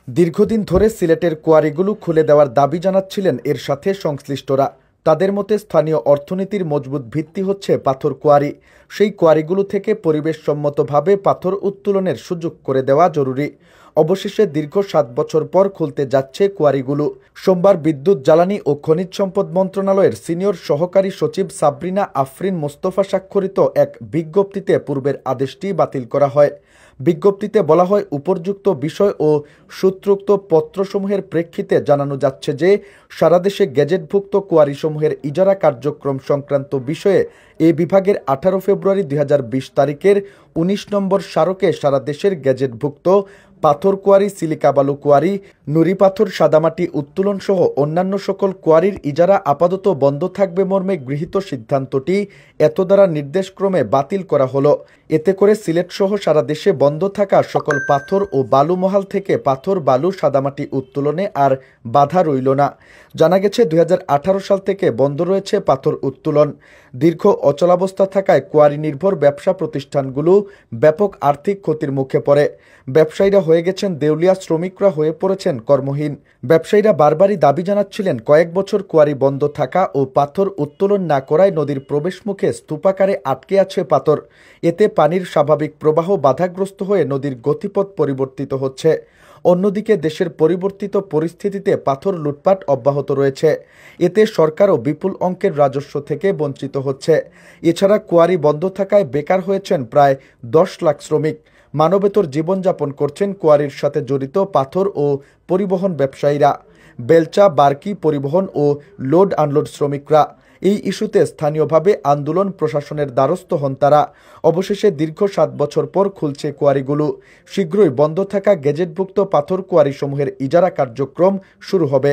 দীর্ঘদিন ধরে সিলেটের কোয়ারিগুলো খুলে দেওয়ার দাবি জানাচ্ছিলেন এর সাথে সংশ্লিষ্টরা। তাদের মতে স্থানীয় অর্থনীতির মজবুত ভিত্তি হচ্ছে পাথর কোয়ারি। সেই কোয়ারিগুলো থেকে পরিবেশসম্মতভাবে পাথর উত্তোলনের সুযোগ করে দেওয়া জরুরি। অবশেষে দীর্ঘ ৭ বছর পর খুলতে যাচ্ছে কোয়ারিগুলো। সোমবার বিদ্যুৎ, জ্বালানি ও খনিজ সম্পদ মন্ত্রণালয়ের সিনিয়র সহকারী সচিব সাবরিনা আফরিন মোস্তফা স্বাক্ষরিত এক বিজ্ঞপ্তিতে পূর্বের আদেশটি বাতিল করা হয়। বিজ্ঞপ্তিতে বলা হয়, উপর্যুক্ত বিষয় ও সূত্রোক্ত পত্রসমূহের প্রেক্ষিতে জানানো যাচ্ছে যে সারা দেশে গেজেটভুক্ত কোয়ারিসমূহের ইজারা কার্যক্রম সংক্রান্ত বিষয়ে এ বিভাগের ১৮ ফেব্রুয়ারি ২০২০ তারিখের ১৯ নম্বর স্মারকে সারা দেশের গেজেটভুক্ত পাথর কোয়ারি, সিলিকা বালু কোয়ারি, নুড়ি পাথর, সাদামাটি উত্তোলন সহ অন্যান্য সকল কোয়ারির ইজারা আপাতত বন্ধ থাকবে মর্মে গৃহীত সিদ্ধান্তটি এত দ্বারা নির্দেশক্রমে বাতিল করা হলো। এতে করে সিলেট সহ সারা দেশে বন্ধ থাকা সকল পাথর ও বালু মহাল থেকে পাথর, বালু, সাদামাটি উত্তোলনে আর বাধা রইল না। জানা গেছে ২০১৮ সাল থেকে বন্ধ রয়েছে পাথর উত্তোলন। দীর্ঘ অচলাবস্থা থাকায় কোয়ারি নির্ভর ব্যবসা প্রতিষ্ঠানগুলো ব্যাপক আর্থিক ক্ষতির মুখে পড়ে। ব্যবসায়ীরা হয়ে গেছেন দেউলিয়া, শ্রমিকরা হয়ে পড়েছেন কর্মহীন। ব্যবসায়ীরা বারবারই দাবি জানাচ্ছিলেন, কয়েক বছর কোয়ারি বন্ধ থাকা ও পাথর উত্তোলন না করায় নদীর প্রবেশমুখে স্তূপাকারে আটকে আছে পাথর। এতে পানির স্বাভাবিক প্রবাহ বাধাগ্রস্ত হয়ে নদীর গতিপথ পরিবর্তিত হচ্ছে। অন্যদিকে দেশের পরিবর্তিত পরিস্থিতিতে পাথর লুটপাট অব্যাহত রয়েছে। এতে সরকারও বিপুল অঙ্কের রাজস্ব থেকে বঞ্চিত হচ্ছে। এছাড়া কোয়ারি বন্ধ থাকায় বেকার হয়েছেন প্রায় ১০ লাখ শ্রমিক। মানবেতর জীবনযাপন করছেন কোয়ারির সাথে জড়িত পাথর ও পরিবহন ব্যবসায়ীরা, বেলচা, বার্কি, পরিবহন ও লোড আনলোড শ্রমিকরা। এই ইস্যুতে স্থানীয়ভাবে আন্দোলন, প্রশাসনের দ্বারস্থ হন তারা। অবশেষে দীর্ঘ ৭ বছর পর খুলছে কোয়ারিগুলো। শীঘ্রই বন্ধ থাকা গেজেটভুক্ত পাথর কোয়ারিসমূহের ইজারা কার্যক্রম শুরু হবে।